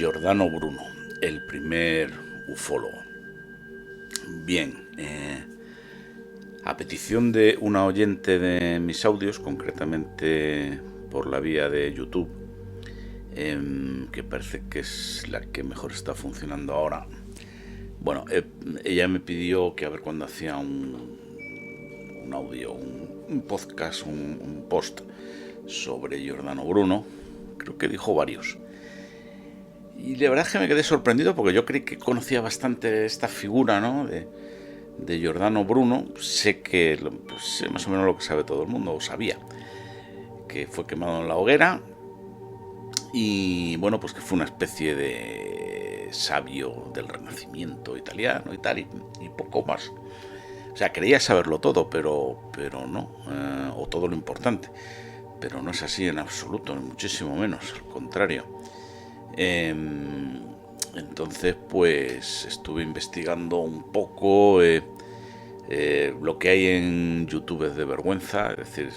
Giordano Bruno, el primer ufólogo. Bien, a petición de una oyente de mis audios, concretamente por la vía de YouTube, que parece que es la que mejor está funcionando ahora. Bueno, ella me pidió que a ver cuándo hacía un audio, un podcast, un post sobre Giordano Bruno. Creo que dijo varios. Y la verdad es que me quedé sorprendido porque yo creí que conocía bastante esta figura, ¿no? de Giordano Bruno. Sé más o menos lo que sabe todo el mundo, o sabía, que fue quemado en la hoguera y bueno, pues que fue una especie de sabio del Renacimiento italiano y tal, y poco más. O sea, creía saberlo todo, pero no, o todo lo importante, pero no es así en absoluto, ni muchísimo menos, al contrario. Entonces pues estuve investigando un poco. Lo que hay en YouTube es de vergüenza, es decir,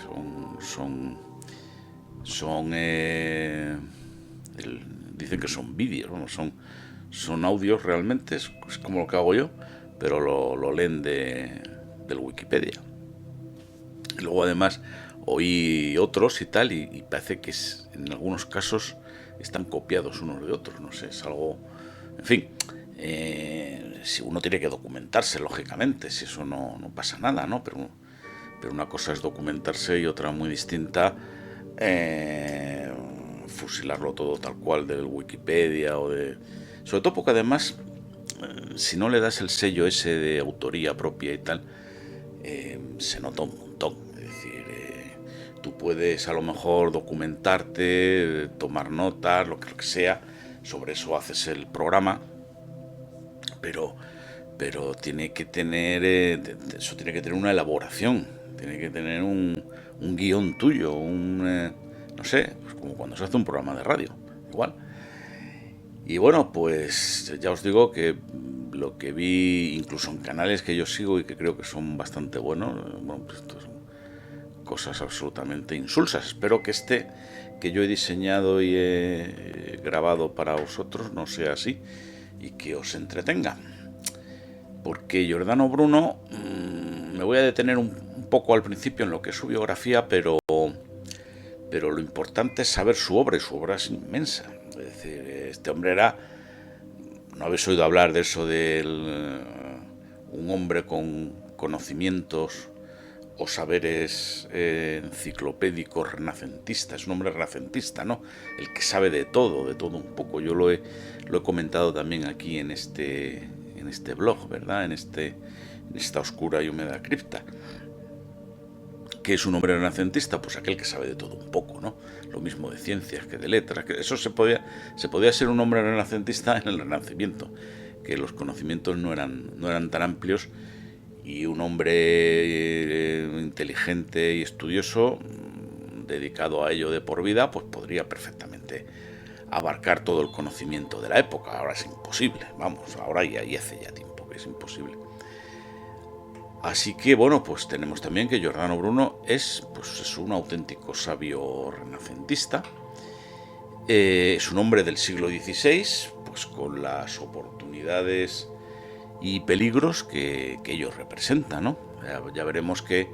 dicen que son vídeos, ¿no? son audios realmente, es como lo que hago yo, pero lo leen del Wikipedia. Y luego además oí otros y tal, y parece que en algunos casos están copiados unos de otros, no sé, es algo, en fin, si uno tiene que documentarse, lógicamente, si eso no pasa nada, ¿no? Pero una cosa es documentarse y otra muy distinta, fusilarlo todo tal cual del Wikipedia sobre todo porque además, si no le das el sello ese de autoría propia y tal, se nota un montón. Es decir, tú puedes a lo mejor documentarte, tomar notas, lo que sea, sobre eso haces el programa, pero tiene que tener eso tiene que tener una elaboración, tiene que tener un guión tuyo, no sé, pues como cuando se hace un programa de radio, igual. Y bueno, pues ya os digo que lo que vi, incluso en canales que yo sigo y que creo que son bastante buenos, bueno, pues esto son cosas absolutamente insulsas. Espero que que yo he diseñado y he grabado para vosotros no sea así y que os entretenga. Porque Giordano Bruno, me voy a detener un poco al principio en lo que es su biografía, pero lo importante es saber su obra, y su obra es inmensa. Es decir, este hombre no habéis oído hablar de eso un hombre con conocimientos o saberes enciclopédicos renacentistas. Es un hombre renacentista, ¿no? El que sabe de todo un poco. Yo lo he comentado también aquí en este blog, ¿verdad? En esta oscura y húmeda cripta. ¿Qué es un hombre renacentista? Pues aquel que sabe de todo un poco, ¿no? Lo mismo de ciencias que de letras. Que eso se podía ser un hombre renacentista en el Renacimiento, que los conocimientos no eran tan amplios, y un hombre inteligente y estudioso, dedicado a ello de por vida, pues podría perfectamente abarcar todo el conocimiento de la época. Ahora es imposible, vamos, ahora y hace ya tiempo que es imposible. Así que bueno, pues tenemos también que Giordano Bruno es un auténtico sabio renacentista. Es un hombre del siglo XVI, pues con las oportunidades y peligros que ellos representan, ¿no? Ya veremos que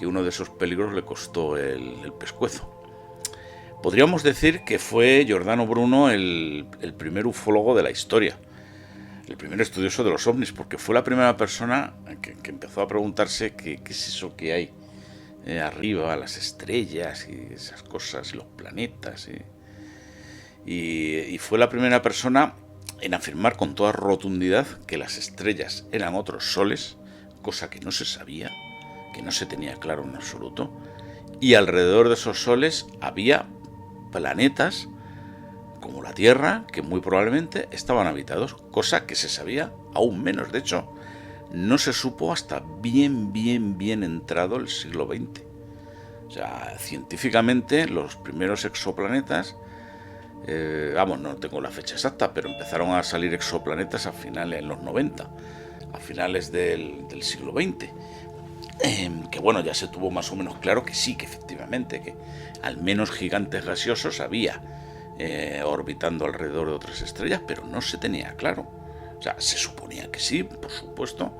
uno de esos peligros le costó el pescuezo. Podríamos decir que fue Giordano Bruno el primer ufólogo de la historia, el primer estudioso de los ovnis, porque fue la primera persona que empezó a preguntarse qué es eso que hay arriba, las estrellas y esas cosas, y los planetas. Y fue la primera persona en afirmar con toda rotundidad que las estrellas eran otros soles, cosa que no se sabía, que no se tenía claro en absoluto, y alrededor de esos soles había planetas como la Tierra, que muy probablemente estaban habitados, cosa que se sabía aún menos. De hecho, no se supo hasta bien entrado el siglo XX. O sea, científicamente los primeros exoplanetas, no tengo la fecha exacta, pero empezaron a salir exoplanetas en los 90, a finales del siglo XX. Que bueno, ya se tuvo más o menos claro que sí, que efectivamente, que al menos gigantes gaseosos había orbitando alrededor de otras estrellas, pero no se tenía claro. O sea, se suponía que sí, por supuesto,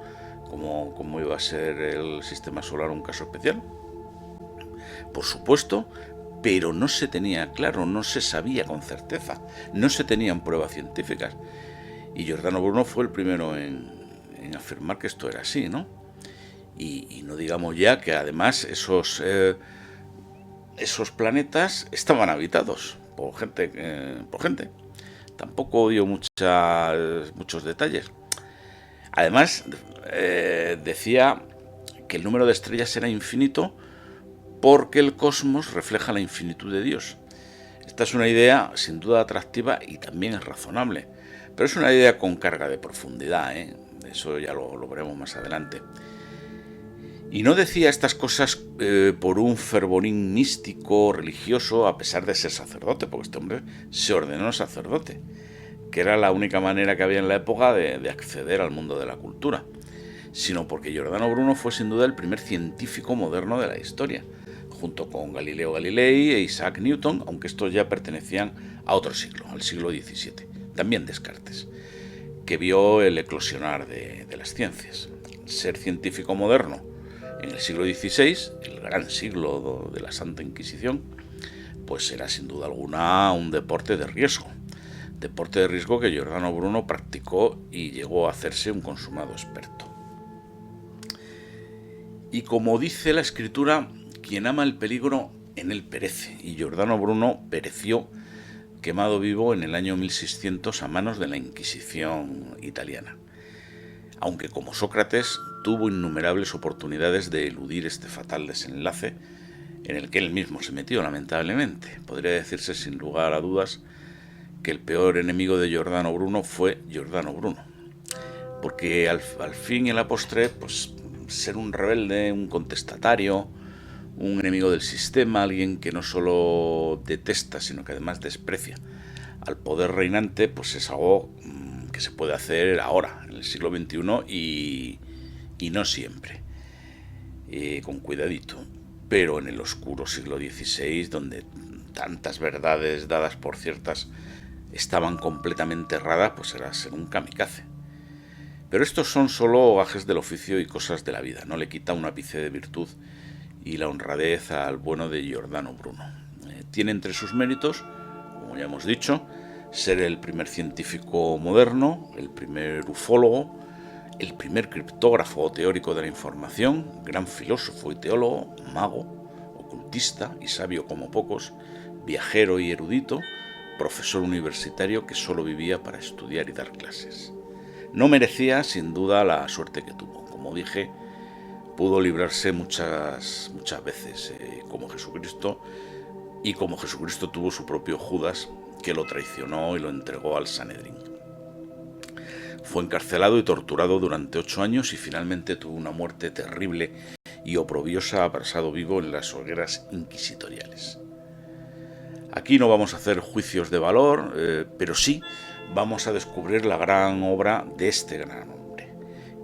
como iba a ser el sistema solar un caso especial, por supuesto, pero no se tenía claro, no se sabía con certeza, no se tenían pruebas científicas. Y Giordano Bruno fue el primero en afirmar que esto era así, ¿no? Y no digamos ya que además esos planetas estaban habitados por gente. Tampoco dio muchos detalles. Además, decía que el número de estrellas era infinito porque el cosmos refleja la infinitud de Dios. Esta es una idea sin duda atractiva y también es razonable, pero es una idea con carga de profundidad, ¿eh? Eso ya lo veremos más adelante. Y no decía estas cosas por un fervorín místico, religioso, a pesar de ser sacerdote, porque este hombre se ordenó sacerdote, que era la única manera que había en la época de acceder al mundo de la cultura, sino porque Giordano Bruno fue sin duda el primer científico moderno de la historia, junto con Galileo Galilei e Isaac Newton, aunque estos ya pertenecían a otro siglo, al siglo XVII, también Descartes, que vio el eclosionar de las ciencias. Ser científico moderno en el siglo XVI, el gran siglo de la Santa Inquisición, pues era sin duda alguna un deporte de riesgo. Deporte de riesgo que Giordano Bruno practicó y llegó a hacerse un consumado experto. Y como dice la escritura, quien ama el peligro en él perece, y Giordano Bruno pereció quemado vivo en el año 1600 a manos de la Inquisición italiana. Aunque como Sócrates tuvo innumerables oportunidades de eludir este fatal desenlace en el que él mismo se metió, lamentablemente. Podría decirse sin lugar a dudas que el peor enemigo de Giordano Bruno fue Giordano Bruno, porque al fin y a la postre, pues ser un rebelde, un contestatario, un enemigo del sistema, alguien que no solo detesta, sino que además desprecia al poder reinante, pues es algo que se puede hacer ahora, en el siglo XXI, y no siempre, con cuidadito. Pero en el oscuro siglo XVI, donde tantas verdades dadas por ciertas estaban completamente erradas, pues era ser un kamikaze. Pero estos son solo gajes del oficio y cosas de la vida, no le quita un ápice de virtud y la honradez al bueno de Giordano Bruno. Tiene entre sus méritos, como ya hemos dicho, ser el primer científico moderno, el primer ufólogo, el primer criptógrafo teórico de la información, gran filósofo y teólogo, mago, ocultista y sabio como pocos, viajero y erudito, profesor universitario que solo vivía para estudiar y dar clases. No merecía, sin duda, la suerte que tuvo. Como dije, pudo librarse muchas veces como Jesucristo, y como Jesucristo tuvo su propio Judas, que lo traicionó y lo entregó al Sanedrín. Fue encarcelado y torturado durante 8 años y finalmente tuvo una muerte terrible y oprobiosa, abrasado vivo en las hogueras inquisitoriales. Aquí no vamos a hacer juicios de valor, pero sí vamos a descubrir la gran obra de este gran hombre.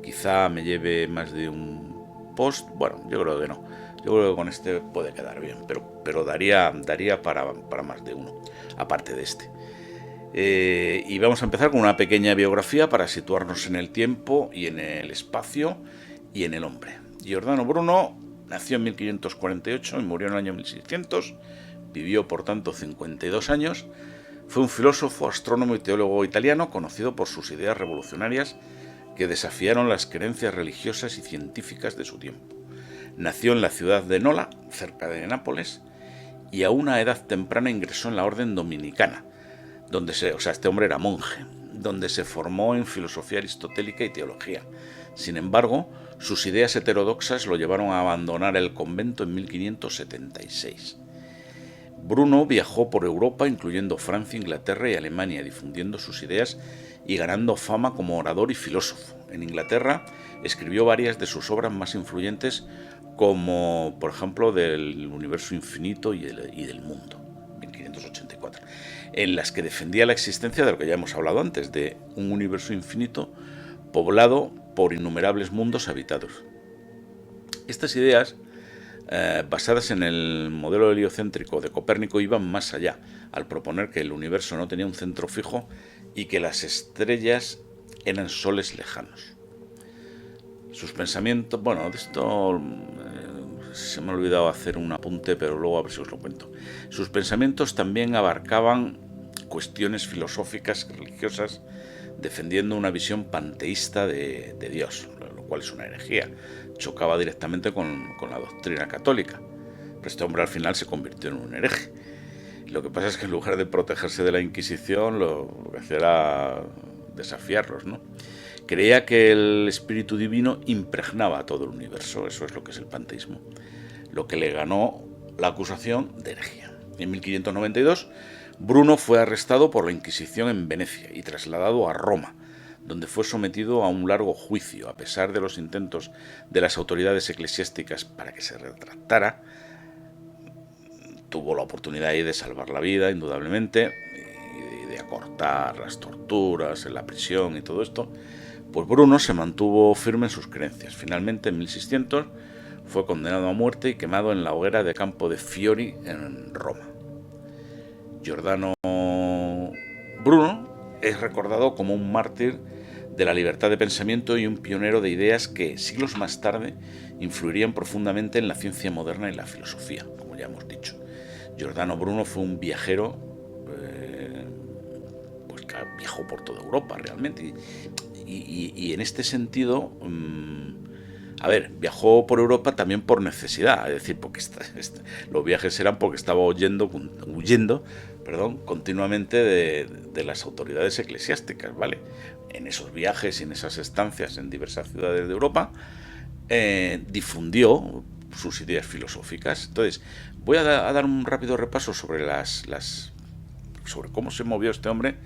Quizá me lleve más de un post, bueno, yo creo que no. Yo creo que con este puede quedar bien, pero daría para más de uno, aparte de este. Y vamos a empezar con una pequeña biografía para situarnos en el tiempo y en el espacio y en el hombre. Giordano Bruno nació en 1548 y murió en el año 1600, vivió por tanto 52 años, fue un filósofo, astrónomo y teólogo italiano conocido por sus ideas revolucionarias que desafiaron las creencias religiosas y científicas de su tiempo. Nació en la ciudad de Nola, cerca de Nápoles, y a una edad temprana ingresó en la orden dominicana, este hombre era monje, donde se formó en filosofía aristotélica y teología. Sin embargo, sus ideas heterodoxas lo llevaron a abandonar el convento en 1576. Bruno viajó por Europa, incluyendo Francia, Inglaterra y Alemania, difundiendo sus ideas y ganando fama como orador y filósofo. En Inglaterra escribió varias de sus obras más influyentes, como por ejemplo del universo infinito y del mundo, 1584, en las que defendía la existencia de lo que ya hemos hablado antes, de un universo infinito poblado por innumerables mundos habitados. Estas ideas basadas en el modelo heliocéntrico de Copérnico, iban más allá, al proponer que el universo no tenía un centro fijo y que las estrellas eran soles lejanos. Sus pensamientos, bueno, de esto se me ha olvidado hacer un apunte, pero luego a ver si os lo cuento. Sus pensamientos también abarcaban cuestiones filosóficas, religiosas, defendiendo una visión panteísta de Dios, lo cual es una herejía. Chocaba directamente con la doctrina católica. Pero este hombre al final se convirtió en un hereje. Lo que pasa es que en lugar de protegerse de la Inquisición, lo que hacía era desafiarlos, ¿no? Creía que el espíritu divino impregnaba a todo el universo, eso es lo que es el panteísmo, lo que le ganó la acusación de herejía. En 1592, Bruno fue arrestado por la Inquisición en Venecia y trasladado a Roma, donde fue sometido a un largo juicio. A pesar de los intentos de las autoridades eclesiásticas para que se retractara, tuvo la oportunidad ahí de salvar la vida, indudablemente, y de acortar las torturas en la prisión y todo esto. Pues Bruno se mantuvo firme en sus creencias. Finalmente, en 1600, fue condenado a muerte y quemado en la hoguera de Campo de Fiori, en Roma. Giordano Bruno es recordado como un mártir de la libertad de pensamiento y un pionero de ideas que, siglos más tarde, influirían profundamente en la ciencia moderna y la filosofía, como ya hemos dicho. Giordano Bruno fue un viajero, pues que viajó por toda Europa realmente, y en este sentido, viajó por Europa también por necesidad, es decir, porque los viajes eran porque estaba huyendo continuamente de las autoridades eclesiásticas, ¿vale? En esos viajes y en esas estancias en diversas ciudades de Europa, difundió sus ideas filosóficas. Entonces, voy a dar un rápido repaso sobre sobre cómo se movió este hombre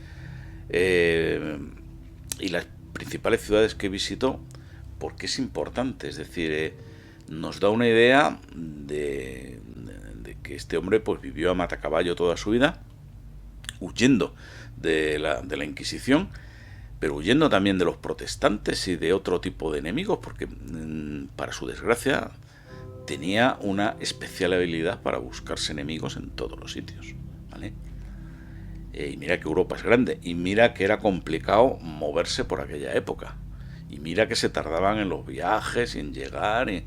y las principales ciudades que visitó, porque es importante, es decir, nos da una idea de que este hombre pues vivió a matacaballo toda su vida, huyendo de la Inquisición, pero huyendo también de los protestantes y de otro tipo de enemigos, porque para su desgracia tenía una especial habilidad para buscarse enemigos en todos los sitios, ¿vale? Y mira que Europa es grande, y mira que era complicado moverse por aquella época, y mira que se tardaban en los viajes y en llegar y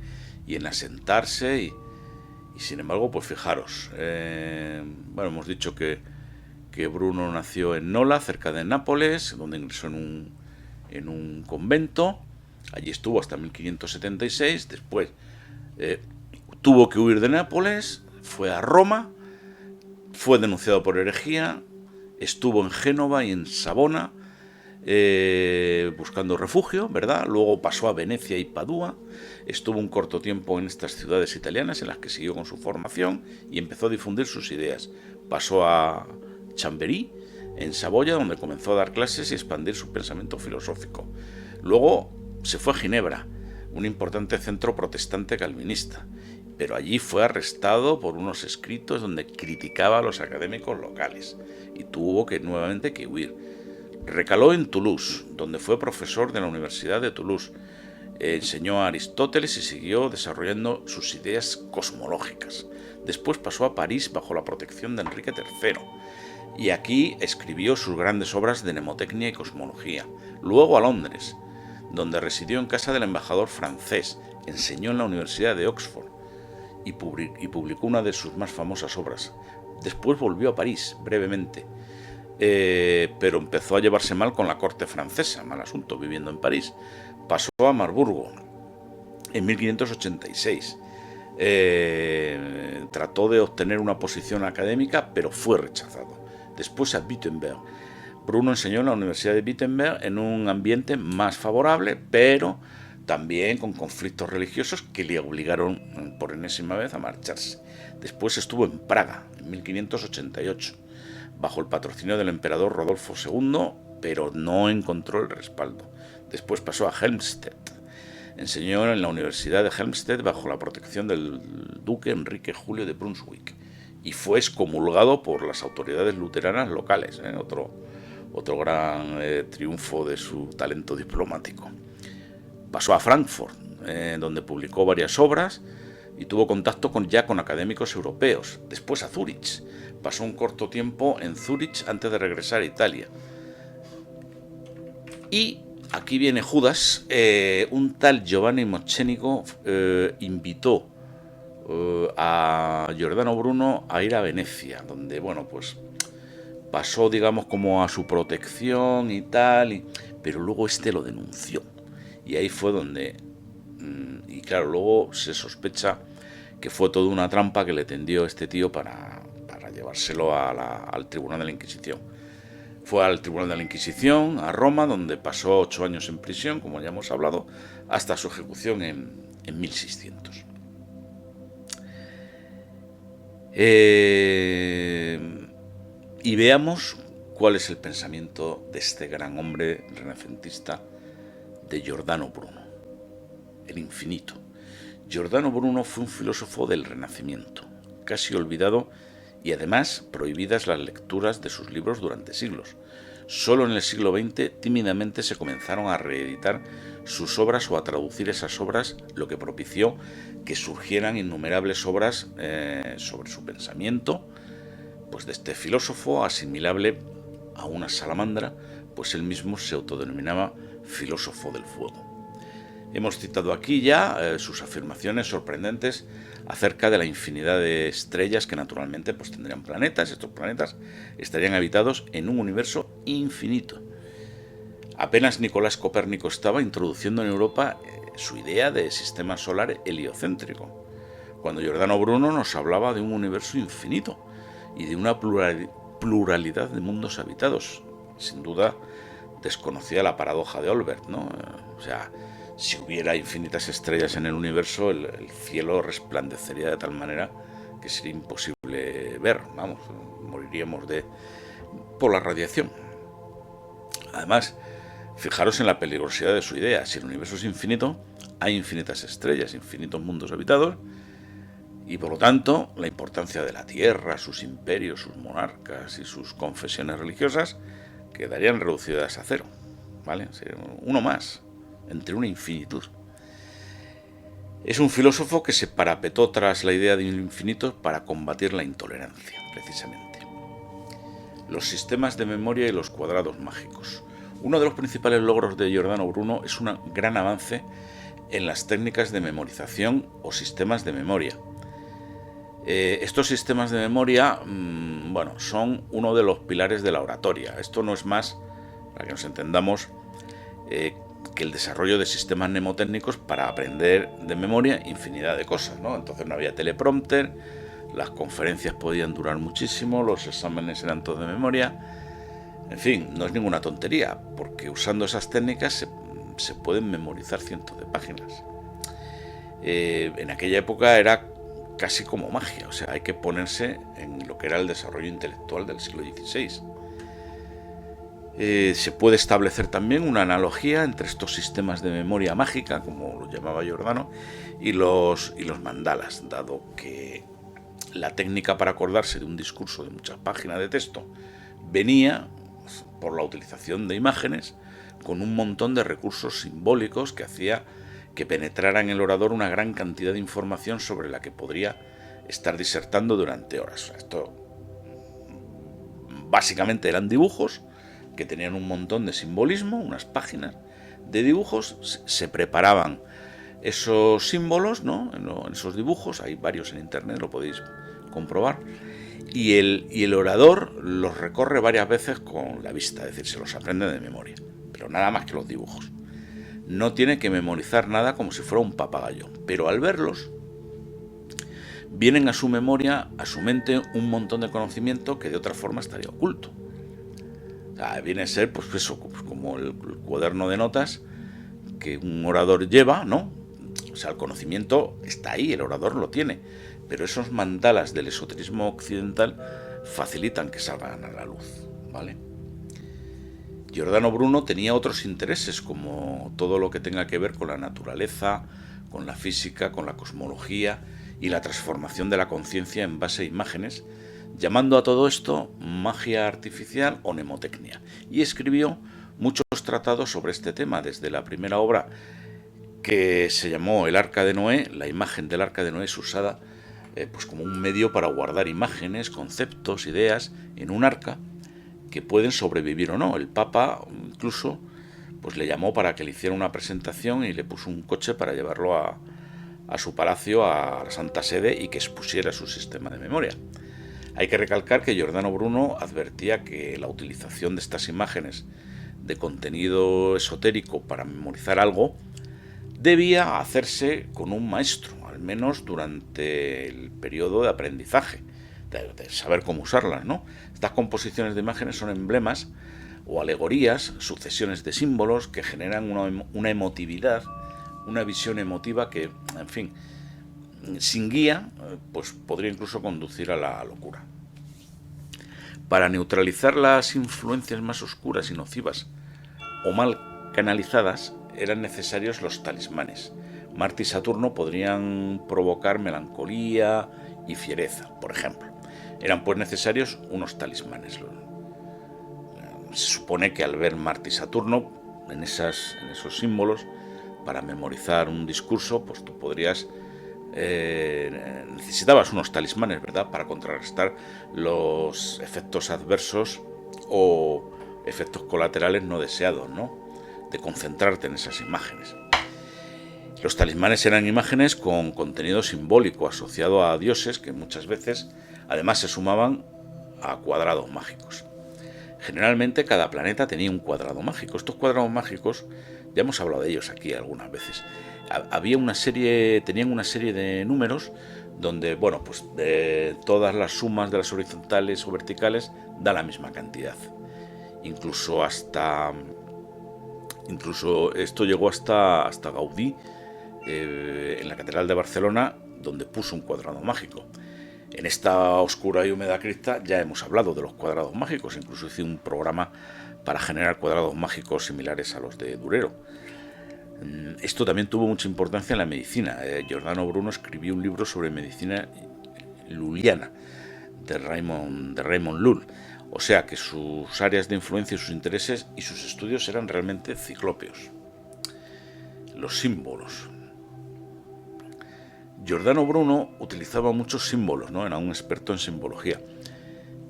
en asentarse, y sin embargo, pues fijaros, hemos dicho que Bruno nació en Nola, cerca de Nápoles, donde ingresó en un convento. Allí estuvo hasta 1576. Después tuvo que huir de Nápoles, fue a Roma, fue denunciado por herejía, estuvo en Génova y en Savona buscando refugio, ¿verdad? Luego pasó a Venecia y Padua, estuvo un corto tiempo en estas ciudades italianas en las que siguió con su formación y empezó a difundir sus ideas. Pasó a Chambéry, en Saboya, donde comenzó a dar clases y expandir su pensamiento filosófico. Luego se fue a Ginebra, un importante centro protestante calvinista, pero allí fue arrestado por unos escritos donde criticaba a los académicos locales y tuvo nuevamente que huir. Recaló en Toulouse, donde fue profesor de la Universidad de Toulouse. Enseñó a Aristóteles y siguió desarrollando sus ideas cosmológicas. Después pasó a París bajo la protección de Enrique III. Y aquí escribió sus grandes obras de mnemotecnia y cosmología. Luego a Londres, donde residió en casa del embajador francés. Enseñó en la Universidad de Oxford y publicó una de sus más famosas obras. Después volvió a París, brevemente, pero empezó a llevarse mal con la corte francesa, mal asunto, viviendo en París. Pasó a Marburgo en 1586. Trató de obtener una posición académica, pero fue rechazado. Después a Wittenberg. Bruno enseñó en la Universidad de Wittenberg en un ambiente más favorable, pero también con conflictos religiosos que le obligaron por enésima vez a marcharse. Después estuvo en Praga, en 1588, bajo el patrocinio del emperador Rodolfo II, pero no encontró el respaldo. Después pasó a Helmstedt. Enseñó en la Universidad de Helmstedt bajo la protección del duque Enrique Julio de Brunswick y fue excomulgado por las autoridades luteranas locales, otro gran triunfo de su talento diplomático. Pasó a Frankfurt, donde publicó varias obras y tuvo contacto ya con académicos europeos, después a Zúrich. Pasó un corto tiempo en Zúrich antes de regresar a Italia. Y aquí viene Judas, un tal Giovanni Mocenigo invitó a Giordano Bruno a ir a Venecia, donde, bueno, pues pasó, digamos, como a su protección y tal, pero luego este lo denunció. Y ahí fue donde, y claro, luego se sospecha que fue toda una trampa que le tendió este tío para llevárselo al Tribunal de la Inquisición. Fue al Tribunal de la Inquisición, a Roma, donde pasó 8 años en prisión, como ya hemos hablado, hasta su ejecución en 1600. Y veamos cuál es el pensamiento de este gran hombre renacentista, de Giordano Bruno, el infinito. Giordano Bruno fue un filósofo del Renacimiento, casi olvidado, y además prohibidas las lecturas de sus libros durante siglos. Solo en el siglo XX tímidamente se comenzaron a reeditar sus obras o a traducir esas obras, lo que propició que surgieran innumerables obras sobre su pensamiento, pues de este filósofo asimilable a una salamandra, pues él mismo se autodenominaba filósofo del fuego. Hemos citado aquí ya sus afirmaciones sorprendentes acerca de la infinidad de estrellas que naturalmente pues tendrían planetas. Estos planetas estarían habitados en un universo infinito. Apenas Nicolás Copérnico estaba introduciendo en Europa su idea de sistema solar heliocéntrico, cuando Giordano Bruno nos hablaba de un universo infinito y de una pluralidad de mundos habitados. Sin duda desconocía la paradoja de Olbert, ¿no? O sea, si hubiera infinitas estrellas en el universo, el cielo resplandecería de tal manera que sería imposible ver, vamos, moriríamos por la radiación. Además, fijaros en la peligrosidad de su idea. Si el universo es infinito, hay infinitas estrellas, infinitos mundos habitados, y por lo tanto, la importancia de la Tierra, sus imperios, sus monarcas y sus confesiones religiosas quedarían reducidas a cero, ¿vale? Sería uno más entre una infinitud. Es un filósofo que se parapetó tras la idea de un infinito para combatir la intolerancia, precisamente. Los sistemas de memoria y los cuadrados mágicos. Uno de los principales logros de Giordano Bruno es un gran avance en las técnicas de memorización o sistemas de memoria. Estos sistemas de memoria, bueno, son uno de los pilares de la oratoria. Esto no es más, para que nos entendamos, que el desarrollo de sistemas mnemotécnicos para aprender de memoria infinidad de cosas, ¿no? Entonces no había teleprompter, las conferencias podían durar muchísimo, los exámenes eran todos de memoria. En fin, no es ninguna tontería, porque usando esas técnicas se pueden memorizar cientos de páginas. En aquella época era casi como magia, o sea, hay que ponerse en lo que era el desarrollo intelectual del siglo XVI. Se puede establecer también una analogía entre estos sistemas de memoria mágica, como lo llamaba Giordano, y los mandalas, dado que la técnica para acordarse de un discurso de muchas páginas de texto venía por la utilización de imágenes con un montón de recursos simbólicos que hacía que penetrara en el orador una gran cantidad de información sobre la que podría estar disertando durante horas. Esto básicamente eran dibujos que tenían un montón de simbolismo, unas páginas de dibujos, se preparaban esos símbolos, ¿no? En esos dibujos, hay varios en internet, lo podéis comprobar, y el orador los recorre varias veces con la vista, es decir, se los aprende de memoria, pero nada más que los dibujos. No tiene que memorizar nada como si fuera un papagayo, pero al verlos vienen a su memoria, a su mente, un montón de conocimiento que de otra forma estaría oculto. O sea, viene a ser pues eso, pues como el cuaderno de notas que un orador lleva, ¿no? O sea, el conocimiento está ahí, el orador lo tiene, pero esos mandalas del esoterismo occidental facilitan que salgan a la luz, ¿vale? Giordano Bruno tenía otros intereses, como todo lo que tenga que ver con la naturaleza, con la física, con la cosmología y la transformación de la conciencia en base a imágenes, llamando a todo esto magia artificial o mnemotecnia, y escribió muchos tratados sobre este tema, desde la primera obra que se llamó el Arca de Noé. La imagen del Arca de Noé es usada pues como un medio para guardar imágenes, conceptos, ideas en un arca que pueden sobrevivir o no. El Papa incluso pues le llamó para que le hiciera una presentación y le puso un coche para llevarlo a su palacio, a la Santa Sede, y que expusiera su sistema de memoria. Hay que recalcar que Giordano Bruno advertía que la utilización de estas imágenes de contenido esotérico para memorizar algo debía hacerse con un maestro, al menos durante el periodo de aprendizaje, de saber cómo usarlas, ¿no? Estas composiciones de imágenes son emblemas o alegorías, sucesiones de símbolos que generan una emotividad, una visión emotiva que, en fin, sin guía, pues podría incluso conducir a la locura. Para neutralizar las influencias más oscuras y nocivas o mal canalizadas, eran necesarios los talismanes. Marte y Saturno podrían provocar melancolía y fiereza, por ejemplo. Eran pues necesarios unos talismanes. Se supone que al ver Marte y Saturno en esos símbolos, para memorizar un discurso, pues tú podrías necesitabas unos talismanes, ¿verdad?, para contrarrestar los efectos adversos o efectos colaterales no deseados, ¿no?, de concentrarte en esas imágenes. Los talismanes eran imágenes con contenido simbólico asociado a dioses que muchas veces además se sumaban a cuadrados mágicos. Generalmente cada planeta tenía un cuadrado mágico. Estos cuadrados mágicos, ya hemos hablado de ellos aquí algunas veces. Tenían una serie de números donde, bueno, pues de todas las sumas de las horizontales o verticales da la misma cantidad. Incluso esto llegó hasta Gaudí, en la Catedral de Barcelona, donde puso un cuadrado mágico. En esta oscura y húmeda cripta ya hemos hablado de los cuadrados mágicos, incluso hice un programa para generar cuadrados mágicos similares a los de Durero. Esto también tuvo mucha importancia en la medicina. Giordano Bruno escribió un libro sobre medicina luliana de Raymond Lull. O sea que sus áreas de influencia, sus intereses y sus estudios eran realmente ciclópeos. Los símbolos. Giordano Bruno utilizaba muchos símbolos, ¿no? Era un experto en simbología.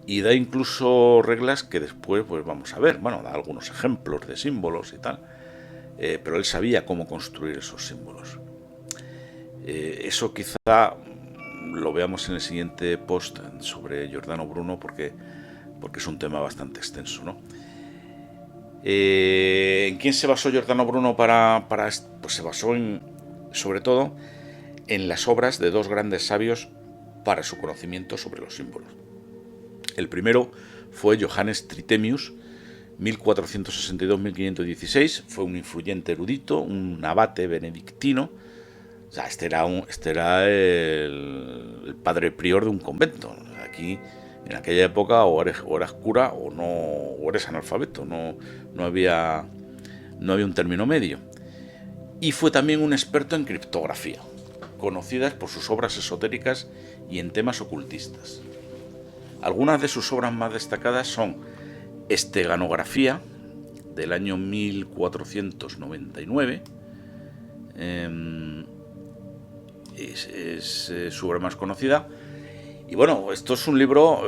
Y da incluso reglas que después pues vamos a ver. Bueno, da algunos ejemplos de símbolos y tal. Pero él sabía cómo construir esos símbolos. Eso quizá lo veamos en el siguiente post sobre Giordano Bruno porque es un tema bastante extenso, ¿no? ¿En quién se basó Giordano Bruno pues se basó sobre todo en las obras de dos grandes sabios para su conocimiento sobre los símbolos. El primero fue Johannes Trithemius, 1462-1516, fue un influyente erudito, un abate benedictino. O sea, este era el padre prior de un convento. Aquí, en aquella época, o eras cura o eres analfabeto. No había un término medio. Y fue también un experto en criptografía, conocidas por sus obras esotéricas y en temas ocultistas. Algunas de sus obras más destacadas son Esteganografía, del año 1499, es su obra más conocida. Y bueno, esto es un libro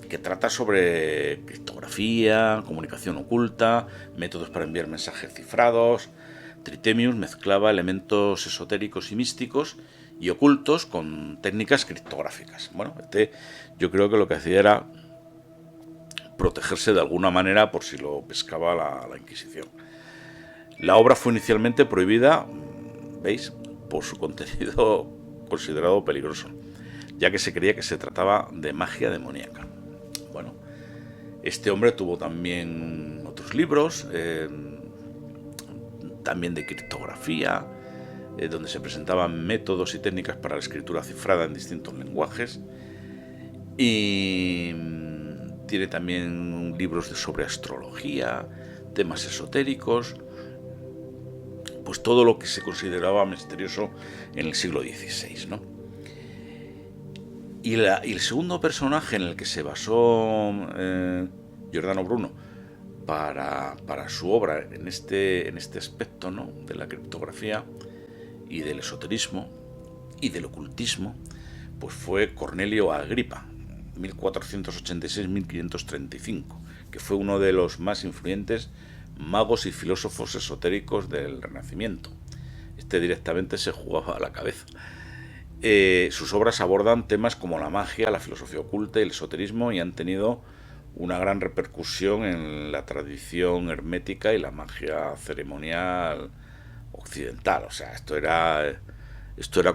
que trata sobre criptografía, comunicación oculta, métodos para enviar mensajes cifrados. Trithemius mezclaba elementos esotéricos y místicos y ocultos con técnicas criptográficas. Bueno, yo creo que lo que hacía era protegerse de alguna manera por si lo pescaba la Inquisición. La obra fue inicialmente prohibida, ¿veis?, por su contenido considerado peligroso, ya que se creía que se trataba de magia demoníaca. Bueno, este hombre tuvo también otros libros, también de criptografía, donde se presentaban métodos y técnicas para la escritura cifrada en distintos lenguajes, y tiene también libros sobre astrología, temas esotéricos, pues todo lo que se consideraba misterioso en el siglo XVI, ¿no? Y el segundo personaje en el que se basó Giordano Bruno para su obra en este aspecto, ¿no?, de la criptografía, y del esoterismo y del ocultismo, pues fue Cornelio Agripa, 1486-1535, que fue uno de los más influyentes magos y filósofos esotéricos del Renacimiento. Este directamente se jugaba a la cabeza. Sus obras abordan temas como la magia, la filosofía oculta y el esoterismo, y han tenido una gran repercusión en la tradición hermética y la magia ceremonial occidental. O sea, esto era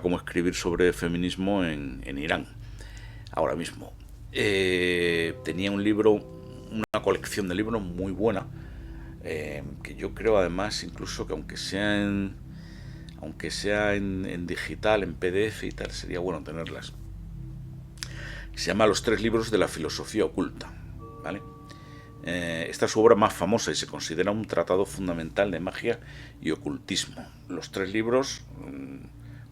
como escribir sobre feminismo en Irán, ahora mismo. Tenía un libro, una colección de libros muy buena, que yo creo además incluso que aunque sea en digital, en PDF y tal, sería bueno tenerlas. Se llama Los tres libros de la filosofía oculta, ¿vale? Esta es su obra más famosa y se considera un tratado fundamental de magia y ocultismo. Los tres libros,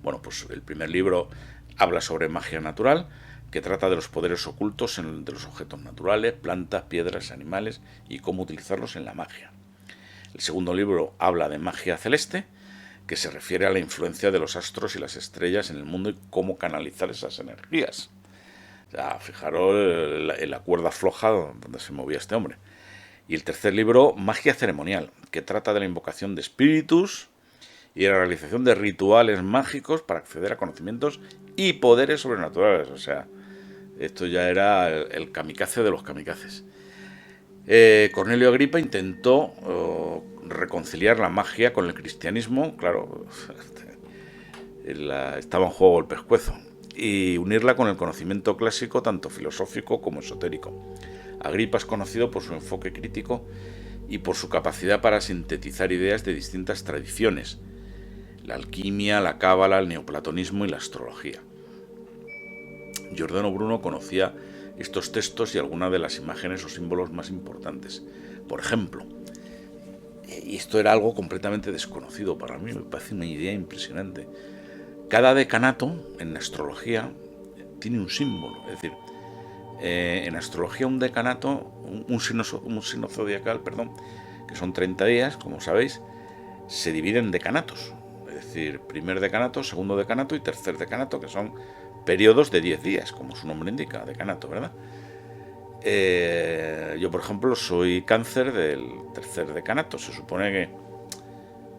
bueno, pues el primer libro habla sobre magia natural, que trata de los poderes ocultos de los objetos naturales, plantas, piedras, animales y cómo utilizarlos en la magia. El segundo libro habla de magia celeste, que se refiere a la influencia de los astros y las estrellas en el mundo y cómo canalizar esas energías. O sea, fijaros en la cuerda floja donde se movía este hombre. Y el tercer libro, Magia Ceremonial, que trata de la invocación de espíritus y la realización de rituales mágicos para acceder a conocimientos y poderes sobrenaturales. O sea, esto ya era el kamikaze de los kamikazes. Cornelio Agripa intentó reconciliar la magia con el cristianismo, claro, estaba en juego el pescuezo, y unirla con el conocimiento clásico, tanto filosófico como esotérico. Agripa es conocido por su enfoque crítico y por su capacidad para sintetizar ideas de distintas tradiciones: la alquimia, la cábala, el neoplatonismo y la astrología. Giordano Bruno conocía estos textos y algunas de las imágenes o símbolos más importantes. Por ejemplo, y esto era algo completamente desconocido para mí, me parece una idea impresionante, cada decanato en astrología tiene un símbolo. Es decir, en astrología un decanato, un signo zodiacal, que son 30 días, como sabéis, se divide en decanatos. Es decir, primer decanato, segundo decanato y tercer decanato, que son periodos de 10 días, como su nombre indica, decanato, ¿verdad? Yo, por ejemplo, soy Cáncer del tercer decanato. Se supone que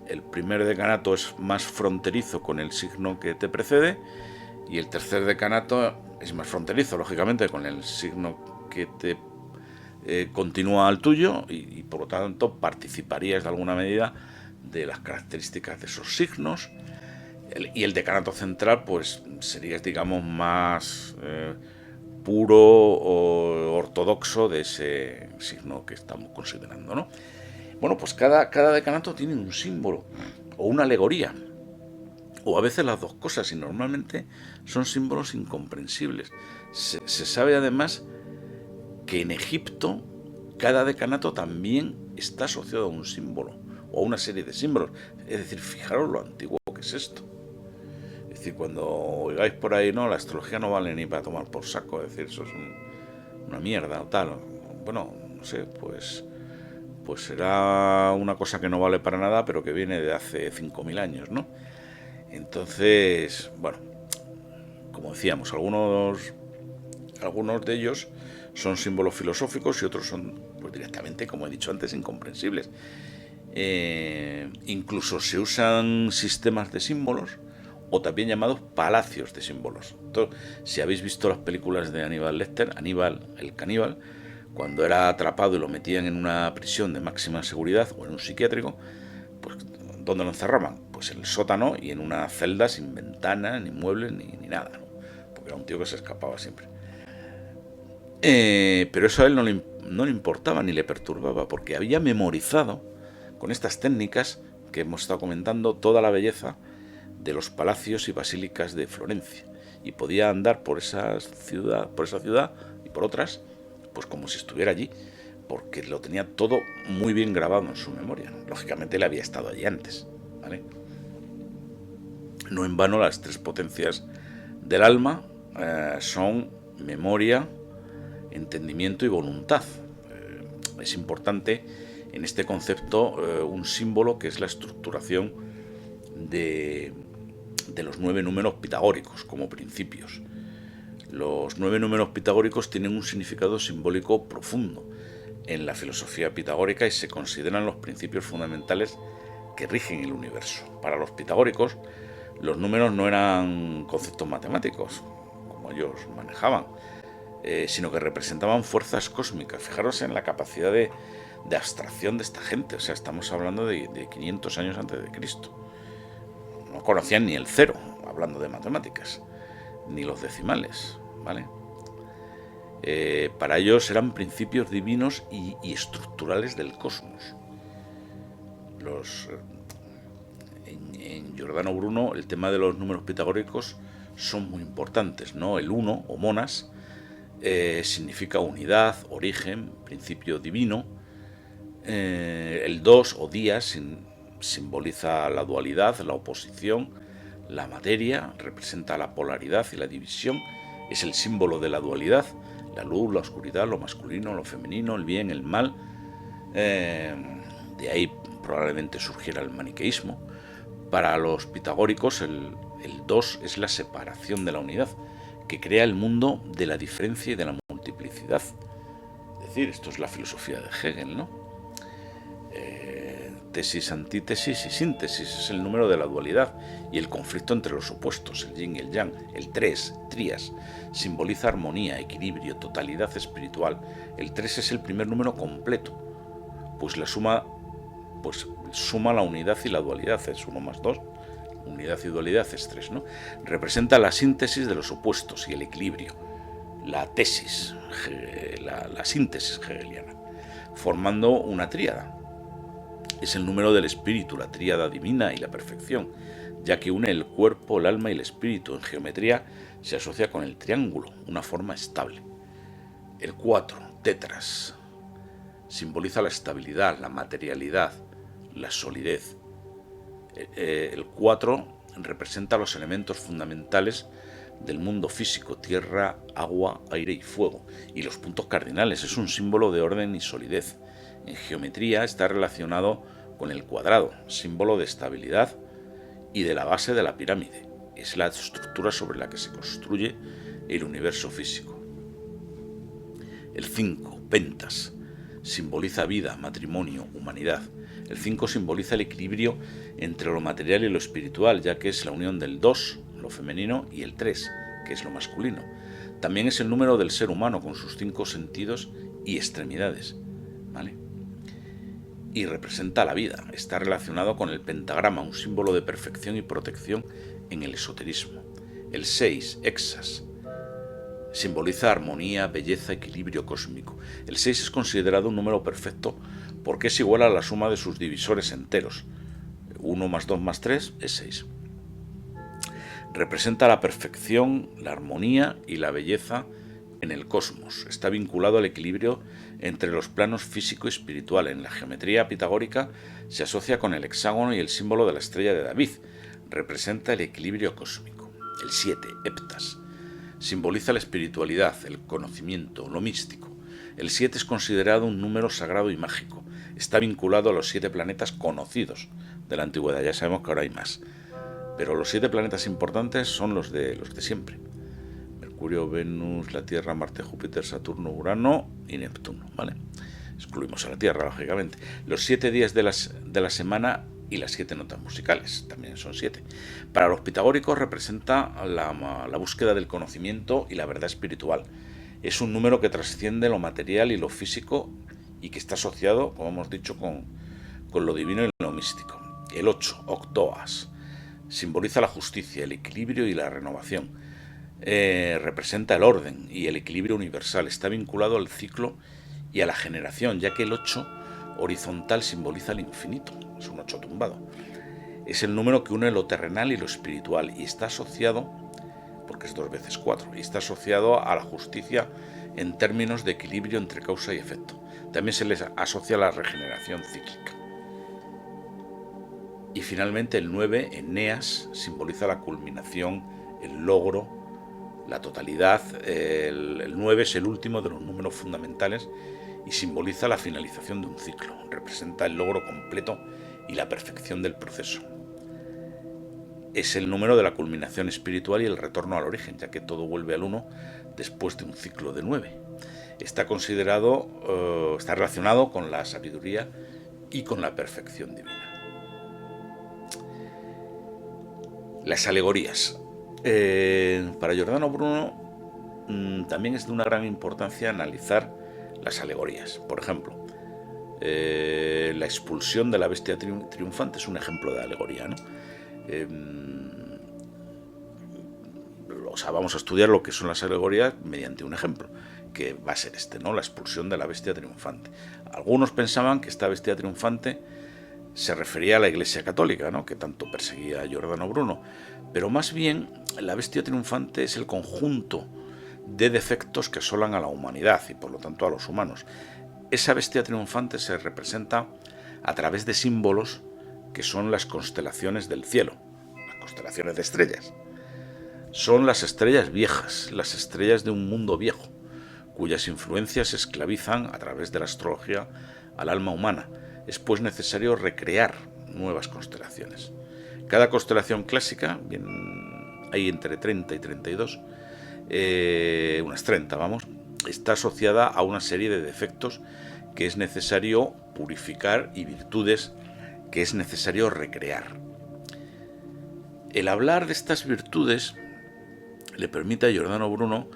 el primer decanato es más fronterizo con el signo que te precede, y el tercer decanato es más fronterizo, lógicamente, con el signo que te continúa al tuyo, y por lo tanto participarías de alguna medida de las características de esos signos. Y el decanato central, pues serías, digamos, más puro o ortodoxo de ese signo que estamos considerando, ¿no? Bueno, pues cada decanato tiene un símbolo o una alegoría, o a veces las dos cosas, y normalmente son símbolos incomprensibles. Se sabe además que en Egipto cada decanato también está asociado a un símbolo o a una serie de símbolos. Es decir, fijaros lo antiguo que es esto. Es decir, cuando oigáis por ahí, no, la astrología no vale ni para tomar por saco, es decir, eso es una mierda o tal. Bueno, no sé, pues será una cosa que no vale para nada, pero que viene de hace 5.000 años, ¿no? Entonces, bueno, como decíamos, algunos de ellos son símbolos filosóficos y otros son, pues directamente, como he dicho antes, incomprensibles. Incluso se usan sistemas de símbolos, o también llamados palacios de símbolos. Entonces, si habéis visto las películas de Aníbal Lecter, Aníbal el caníbal, cuando era atrapado y lo metían en una prisión de máxima seguridad o en un psiquiátrico, pues ¿dónde lo encerraban? Pues en el sótano y en una celda sin ventana, ni muebles, ni nada, ¿no? Porque era un tío que se escapaba siempre. Pero eso a él no le importaba ni le perturbaba, porque había memorizado con estas técnicas que hemos estado comentando toda la belleza de los palacios y basílicas de Florencia, y podía andar por esa ciudad y por otras, pues como si estuviera allí, porque lo tenía todo muy bien grabado en su memoria. Lógicamente él había estado allí antes, ¿vale? No en vano las tres potencias del alma son memoria, entendimiento y voluntad. Es importante en este concepto un símbolo que es la estructuración de de los 9 números pitagóricos como principios. Los 9 números pitagóricos tienen un significado simbólico profundo en la filosofía pitagórica y se consideran los principios fundamentales que rigen el universo. Para los pitagóricos, los números no eran conceptos matemáticos, como ellos manejaban, sino que representaban fuerzas cósmicas. Fijaros en la capacidad de abstracción de esta gente. O sea, estamos hablando de 500 años antes de Cristo. No conocían ni el cero, hablando de matemáticas, ni los decimales, ¿vale? Para ellos eran principios divinos y estructurales del cosmos. En Giordano Bruno el tema de los números pitagóricos son muy importantes, ¿no? El 1 o monas significa unidad, origen, principio divino. El 2 o días simboliza la dualidad, la oposición. La materia representa la polaridad y la división, es el símbolo de la dualidad, la luz, la oscuridad, lo masculino, lo femenino, el bien, el mal. De ahí probablemente surgiera el maniqueísmo. Para los pitagóricos el 2 es la separación de la unidad, que crea el mundo de la diferencia y de la multiplicidad. Es decir, esto es la filosofía de Hegel, ¿no? Tesis, antítesis y síntesis es el número de la dualidad y el conflicto entre los opuestos, el yin y el yang. El 3, trías, simboliza armonía, equilibrio, totalidad espiritual. El 3 es el primer número completo, pues suma la unidad y la dualidad, es 1 más 2, unidad y dualidad es 3, ¿no? Representa la síntesis de los opuestos y el equilibrio, la tesis, la síntesis hegeliana, formando una tríada. Es el número del espíritu, la tríada divina y la perfección, ya que une el cuerpo, el alma y el espíritu. En geometría se asocia con el triángulo, una forma estable. El 4, tetras, simboliza la estabilidad, la materialidad, la solidez. El 4 representa los elementos fundamentales del mundo físico: tierra, agua, aire y fuego, y los puntos cardinales. Es un símbolo de orden y solidez. En geometría está relacionado con el cuadrado, símbolo de estabilidad y de la base de la pirámide. Es la estructura sobre la que se construye el universo físico. El 5, pentas, simboliza vida, matrimonio, humanidad. El 5 simboliza el equilibrio entre lo material y lo espiritual, ya que es la unión del 2, lo femenino, y el 3, que es lo masculino. También es el número del ser humano con sus 5 sentidos y extremidades, ¿vale? Y representa la vida. Está relacionado con el pentagrama, un símbolo de perfección y protección en el esoterismo. El 6, hexas, simboliza armonía, belleza, equilibrio cósmico. El 6 es considerado un número perfecto porque es igual a la suma de sus divisores enteros. 1 más 2 más 3 es 6. Representa la perfección, la armonía y la belleza en el cosmos. Está vinculado al equilibrio entre los planos físico y espiritual. En la geometría pitagórica se asocia con el hexágono y el símbolo de la estrella de David. Representa el equilibrio cósmico. El 7, heptas, simboliza la espiritualidad, el conocimiento, lo místico. El 7 es considerado un número sagrado y mágico. Está vinculado a los 7 planetas conocidos de la antigüedad. Ya sabemos que ahora hay más, pero los 7 planetas importantes son los de siempre: Mercurio, Venus, la Tierra, Marte, Júpiter, Saturno, Urano y Neptuno, ¿vale? Excluimos a la Tierra, lógicamente. Los 7 días de la semana y las 7 notas musicales, también son 7. Para los pitagóricos representa la búsqueda del conocimiento y la verdad espiritual. Es un número que trasciende lo material y lo físico y que está asociado, como hemos dicho, con lo divino y lo místico. El 8, octoas, simboliza la justicia, el equilibrio y la renovación. Representa el orden y el equilibrio universal. Está vinculado al ciclo y a la generación, ya que el 8 horizontal simboliza el infinito. Es un 8 tumbado. Es el número que une lo terrenal y lo espiritual y está asociado, porque es 2 veces 4, y está asociado a la justicia en términos de equilibrio entre causa y efecto. También se les asocia a la regeneración cíclica. Y finalmente el 9, Eneas, simboliza la culminación, el logro, la totalidad. El 9 es el último de los números fundamentales y simboliza la finalización de un ciclo. Representa el logro completo y la perfección del proceso. es el número de la culminación espiritual y el retorno al origen, ya que todo vuelve al uno después de un ciclo de 9. Está está relacionado con la sabiduría y con la perfección divina. Las alegorías. Para Giordano Bruno también es de una gran importancia analizar las alegorías. Por ejemplo, la expulsión de la bestia triunfante es un ejemplo de alegoría, ¿no? O sea, vamos a estudiar lo que son las alegorías mediante un ejemplo, que va a ser este, ¿no? La expulsión de la bestia triunfante. Algunos pensaban que esta bestia triunfante se refería a la Iglesia Católica, ¿no? Que tanto perseguía a Giordano Bruno, pero más bien la bestia triunfante es el conjunto de defectos que asolan a la humanidad y por lo tanto a los humanos. Esa bestia triunfante se representa a través de símbolos que son las constelaciones del cielo, las constelaciones de estrellas. Son las estrellas viejas, las estrellas de un mundo viejo, cuyas influencias esclavizan a través de la astrología al alma humana. Es pues necesario recrear nuevas constelaciones. Cada constelación clásica, bien, hay entre 30 y 32, unas 30 vamos, está asociada a una serie de defectos que es necesario purificar y virtudes que es necesario recrear. El hablar de estas virtudes le permite a Giordano Bruno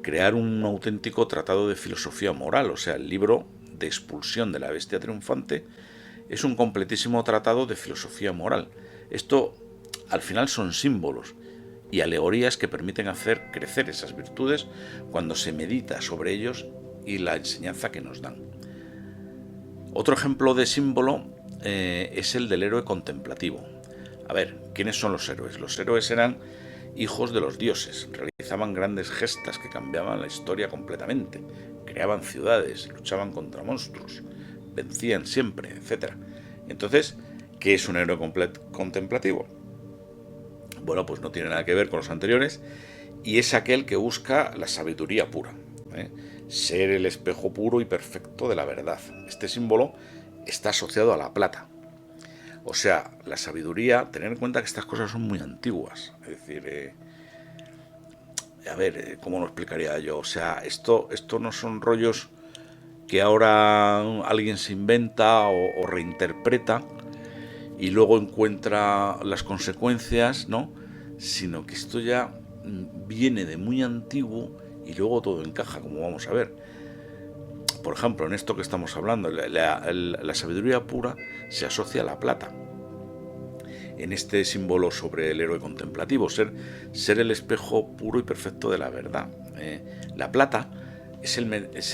crear un auténtico tratado de filosofía moral, o sea, el libro de expulsión de la bestia triunfante es un completísimo tratado de filosofía moral. Esto, al final, son símbolos y alegorías que permiten hacer crecer esas virtudes cuando se medita sobre ellos y la enseñanza que nos dan. Otro ejemplo de símbolo es el del héroe contemplativo. A ver, ¿quiénes son los héroes? Los héroes eran hijos de los dioses, realizaban grandes gestas que cambiaban la historia completamente, creaban ciudades, luchaban contra monstruos, vencían siempre, etc. Entonces, ¿qué es un héroe contemplativo? Bueno, pues no tiene nada que ver con los anteriores y es aquel que busca la sabiduría pura, ser el espejo puro y perfecto de la verdad. Este símbolo está asociado a la plata. O sea, la sabiduría, tener en cuenta que estas cosas son muy antiguas. Es decir, ¿cómo lo explicaría yo? O sea, esto no son rollos que ahora alguien se inventa o reinterpreta y luego encuentra las consecuencias, ¿no? Sino que esto ya viene de muy antiguo y luego todo encaja, como vamos a ver. Por ejemplo, en esto que estamos hablando, la sabiduría pura se asocia a la plata. En este símbolo sobre el héroe contemplativo, ser el espejo puro y perfecto de la verdad. La plata es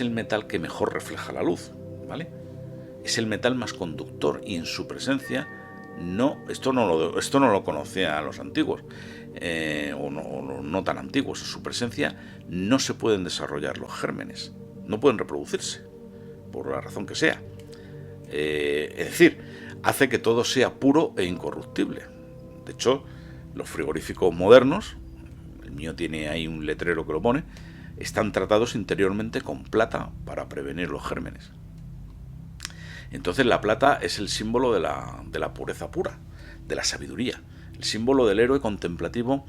el metal que mejor refleja la luz, ¿vale? Es el metal más conductor y en su presencia esto no lo conocían los antiguos, o no tan antiguos. En su presencia no se pueden desarrollar los gérmenes, no pueden reproducirse, por la razón que sea. Es decir, hace que todo sea puro e incorruptible. De hecho, los frigoríficos modernos, el mío tiene ahí un letrero que lo pone, están tratados interiormente con plata para prevenir los gérmenes. Entonces la plata es el símbolo de la pureza pura, de la sabiduría. El símbolo del héroe contemplativo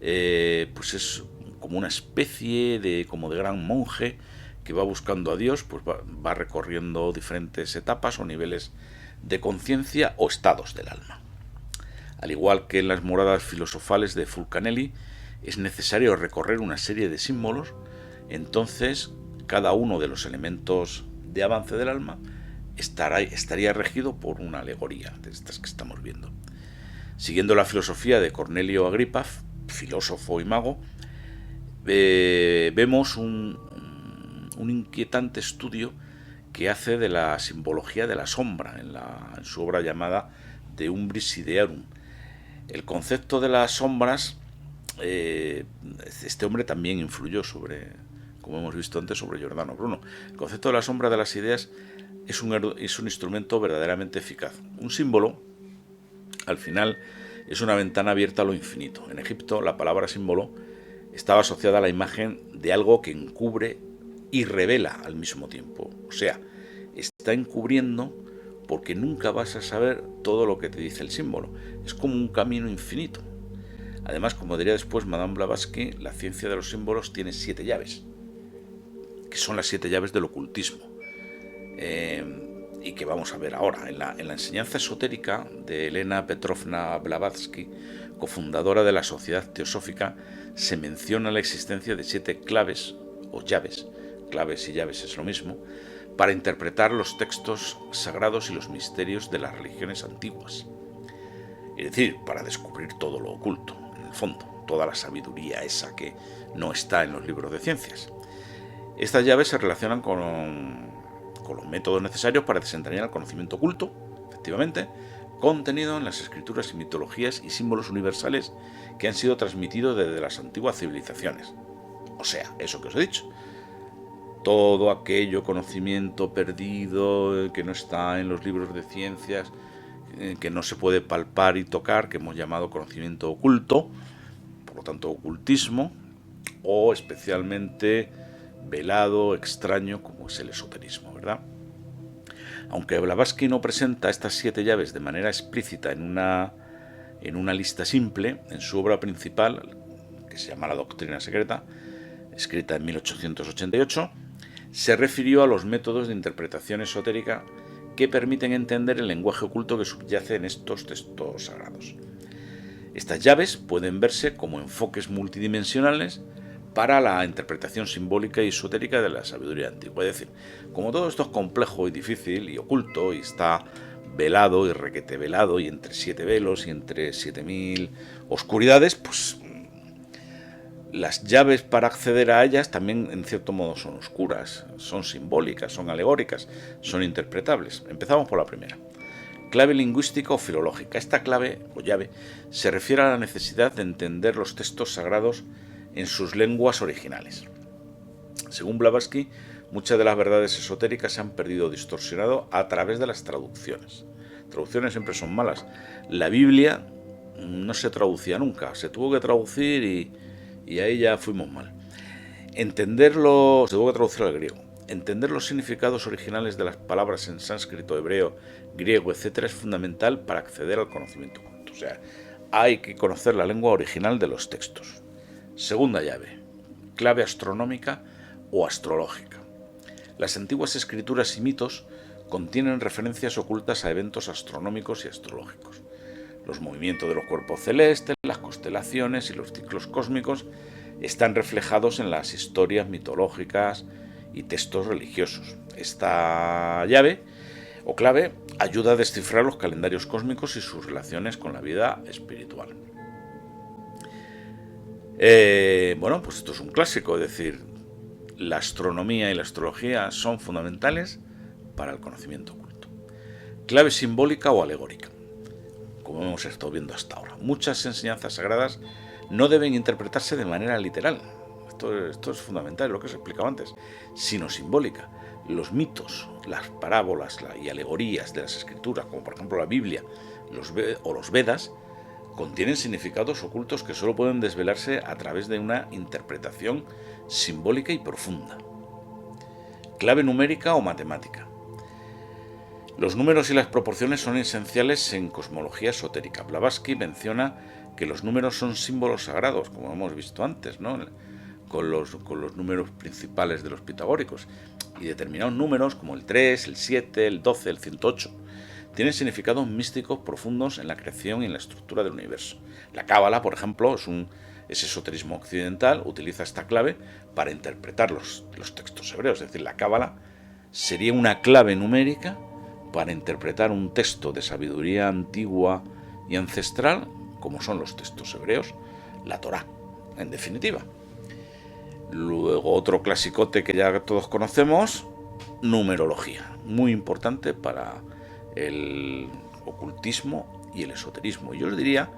pues es como una especie de gran monje que va buscando a Dios, pues va recorriendo diferentes etapas o niveles de conciencia o estados del alma. Al igual que en las moradas filosofales de Fulcanelli, es necesario recorrer una serie de símbolos, entonces cada uno de los elementos de avance del alma estaría regido por una alegoría de estas que estamos viendo. Siguiendo la filosofía de Cornelio Agripa, filósofo y mago, vemos un inquietante estudio que hace de la simbología de la sombra en su obra llamada De Umbris Idearum. El concepto de las sombras, este hombre también influyó como hemos visto antes, sobre Giordano Bruno. El concepto de la sombra de las ideas es un instrumento verdaderamente eficaz. Un símbolo, al final, es una ventana abierta a lo infinito. En Egipto, la palabra símbolo estaba asociada a la imagen de algo que encubre y revela al mismo tiempo. O sea, está encubriendo porque nunca vas a saber todo lo que te dice el símbolo. Es como un camino infinito. Además, como diría después Madame Blavatsky, la ciencia de los símbolos tiene 7 llaves, que son las 7 llaves del ocultismo, y que vamos a ver ahora. En la enseñanza esotérica de Elena Petrovna Blavatsky, cofundadora de la Sociedad Teosófica, se menciona la existencia de 7 claves o llaves, claves y llaves es lo mismo, para interpretar los textos sagrados y los misterios de las religiones antiguas. Es decir, para descubrir todo lo oculto, en el fondo, toda la sabiduría esa que no está en los libros de ciencias. Estas llaves se relacionan con los métodos necesarios para desentrañar el conocimiento oculto, efectivamente, contenido en las escrituras y mitologías y símbolos universales que han sido transmitidos desde las antiguas civilizaciones. O sea, eso que os he dicho. Todo aquello conocimiento perdido que no está en los libros de ciencias, que no se puede palpar y tocar, que hemos llamado conocimiento oculto, por lo tanto ocultismo, o especialmente velado, extraño, como es el esoterismo, ¿verdad? Aunque Blavatsky no presenta estas 7 llaves de manera explícita en una lista simple, en su obra principal, que se llama La Doctrina Secreta, escrita en 1888, se refirió a los métodos de interpretación esotérica que permiten entender el lenguaje oculto que subyace en estos textos sagrados. Estas llaves pueden verse como enfoques multidimensionales para la interpretación simbólica y esotérica de la sabiduría antigua. Es decir, como todo esto es complejo y difícil y oculto y está velado y requete velado y entre 7 velos y entre 7000 oscuridades, pues las llaves para acceder a ellas también en cierto modo son oscuras, son simbólicas, son alegóricas, son interpretables. Empezamos por la primera. Clave lingüística o filológica. Esta clave o llave se refiere a la necesidad de entender los textos sagrados en sus lenguas originales. Según Blavatsky, muchas de las verdades esotéricas se han perdido o distorsionado a través de las traducciones. Traducciones siempre son malas. La Biblia no se traducía nunca, se tuvo que traducir y ahí ya fuimos mal. Se tuvo que traducir al griego. Entender los significados originales de las palabras en sánscrito, hebreo, griego, etc. es fundamental para acceder al conocimiento oculto. O sea, hay que conocer la lengua original de los textos. Segunda llave, clave astronómica o astrológica. Las antiguas escrituras y mitos contienen referencias ocultas a eventos astronómicos y astrológicos. Los movimientos de los cuerpos celestes, las constelaciones y los ciclos cósmicos están reflejados en las historias mitológicas y textos religiosos. Esta llave o clave ayuda a descifrar los calendarios cósmicos y sus relaciones con la vida espiritual. Bueno, pues esto es un clásico, es decir, la astronomía y la astrología son fundamentales para el conocimiento oculto. Clave simbólica o alegórica. Como hemos estado viendo hasta ahora, muchas enseñanzas sagradas no deben interpretarse de manera literal. Esto es fundamental, lo que os he explicado antes, sino simbólica. Los mitos, las parábolas y alegorías de las escrituras, como por ejemplo la Biblia o los Vedas, contienen significados ocultos que solo pueden desvelarse a través de una interpretación simbólica y profunda. Clave numérica o matemática. Los números y las proporciones son esenciales en cosmología esotérica. Blavatsky menciona que los números son símbolos sagrados, como hemos visto antes, ¿no? con los números principales de los pitagóricos. Y determinados números, como el 3, el 7, el 12, el 108, tienen significados místicos profundos en la creación y en la estructura del universo. La Cábala, por ejemplo, es esoterismo occidental, utiliza esta clave para interpretar los textos hebreos. Es decir, la Cábala sería una clave numérica para interpretar un texto de sabiduría antigua y ancestral, como son los textos hebreos, la Torá, en definitiva. Luego otro clasicote que ya todos conocemos, numerología, muy importante para el ocultismo y el esoterismo. Yo os diría,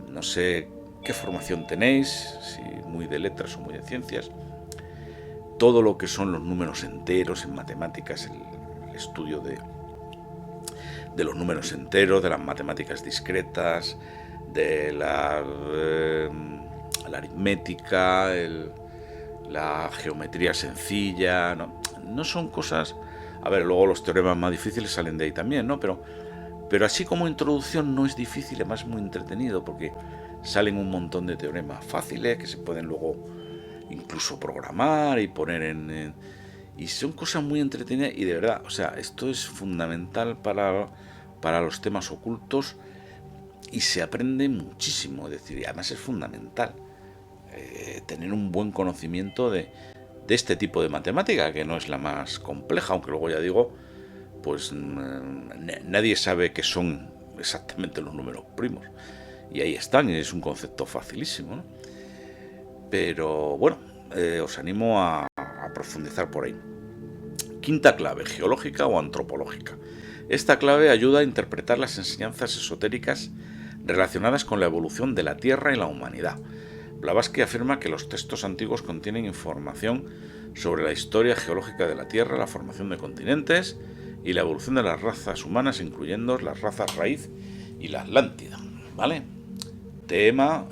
no sé qué formación tenéis, si muy de letras o muy de ciencias, todo lo que son los números enteros en matemáticas, el estudio de los números enteros, de las matemáticas discretas, de la aritmética, la geometría sencilla, no son cosas. A ver, luego los teoremas más difíciles salen de ahí también, ¿no? Pero Pero así como introducción no es difícil, además es muy entretenido porque salen un montón de teoremas fáciles que se pueden luego incluso programar y poner y son cosas muy entretenidas y de verdad, o sea, esto es fundamental para los temas ocultos y se aprende muchísimo, es decir, y además es fundamental tener un buen conocimiento de este tipo de matemática, que no es la más compleja, aunque luego ya digo, pues nadie sabe qué son exactamente los números primos. Y ahí están, y es un concepto facilísimo, ¿no? Pero bueno, os animo a profundizar por ahí. Quinta clave, geológica o antropológica. Esta clave ayuda a interpretar las enseñanzas esotéricas relacionadas con la evolución de la Tierra y la humanidad. Blavatsky afirma que los textos antiguos contienen información sobre la historia geológica de la Tierra, la formación de continentes y la evolución de las razas humanas, incluyendo las razas raíz y la Atlántida. ¿Vale? Tema: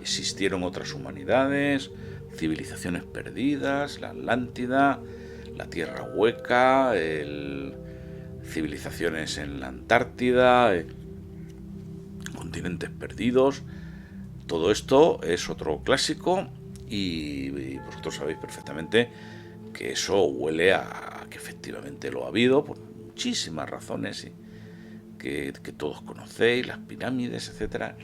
existieron otras humanidades, civilizaciones perdidas, la Atlántida, la Tierra hueca, civilizaciones en la Antártida, continentes perdidos. Todo esto es otro clásico y vosotros sabéis perfectamente que eso huele a que efectivamente lo ha habido por muchísimas razones y que todos conocéis, las pirámides, etcétera,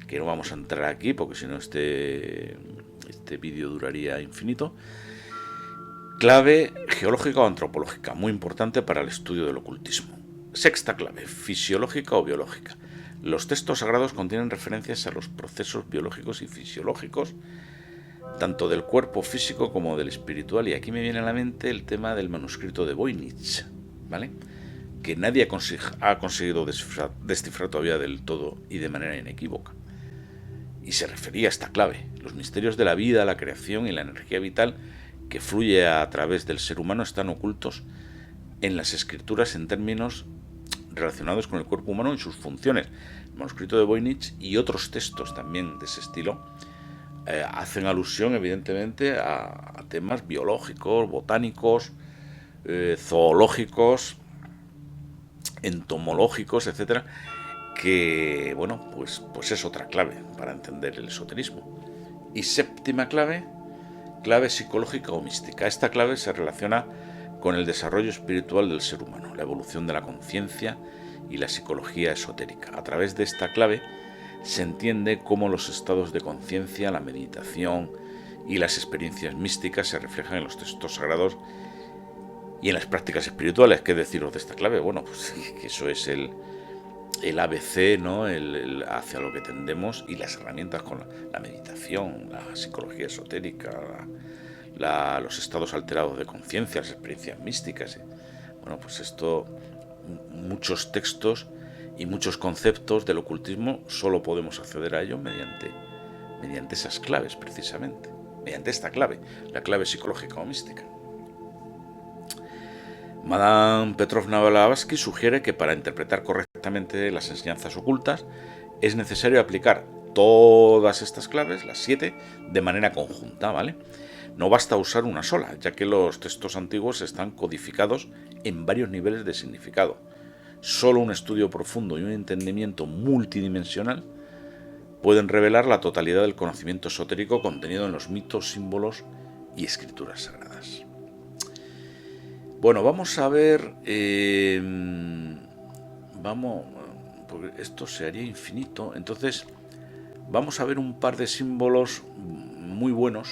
que no vamos a entrar aquí porque si no este vídeo duraría infinito. Clave geológica o antropológica, muy importante para el estudio del ocultismo. Sexta clave, fisiológica o biológica. Los textos sagrados contienen referencias a los procesos biológicos y fisiológicos, tanto del cuerpo físico como del espiritual, y aquí me viene a la mente el tema del manuscrito de Voynich, ¿vale? Que nadie ha conseguido descifrar todavía del todo y de manera inequívoca. Y se refería a esta clave: los misterios de la vida, la creación y la energía vital que fluye a través del ser humano están ocultos en las escrituras en términos relacionados con el cuerpo humano y sus funciones. El manuscrito de Voynich y otros textos también de ese estilo hacen alusión evidentemente a temas biológicos, botánicos, zoológicos, entomológicos, etcétera, que bueno, pues es otra clave para entender el esoterismo. Y séptima clave, clave psicológica o mística. Esta clave se relaciona con el desarrollo espiritual del ser humano, la evolución de la conciencia y la psicología esotérica. A través de esta clave se entiende cómo los estados de conciencia, la meditación y las experiencias místicas se reflejan en los textos sagrados y en las prácticas espirituales. ¿Qué deciros de esta clave? Bueno, pues que eso es el ABC, ¿no? Hacia lo que tendemos, y las herramientas con la meditación, la psicología esotérica, los estados alterados de conciencia, las experiencias místicas. Bueno, pues esto, muchos textos y muchos conceptos del ocultismo solo podemos acceder a ellos mediante esas claves, precisamente, mediante esta clave, la clave psicológica o mística. Madame Petrovna Blavatsky sugiere que para interpretar correctamente las enseñanzas ocultas es necesario aplicar todas estas claves, las 7, de manera conjunta, ¿vale? No basta usar una sola, ya que los textos antiguos están codificados en varios niveles de significado. Solo un estudio profundo y un entendimiento multidimensional pueden revelar la totalidad del conocimiento esotérico contenido en los mitos, símbolos y escrituras sagradas. Bueno, vamos a ver, porque esto se haría infinito, entonces vamos a ver un par de símbolos muy buenos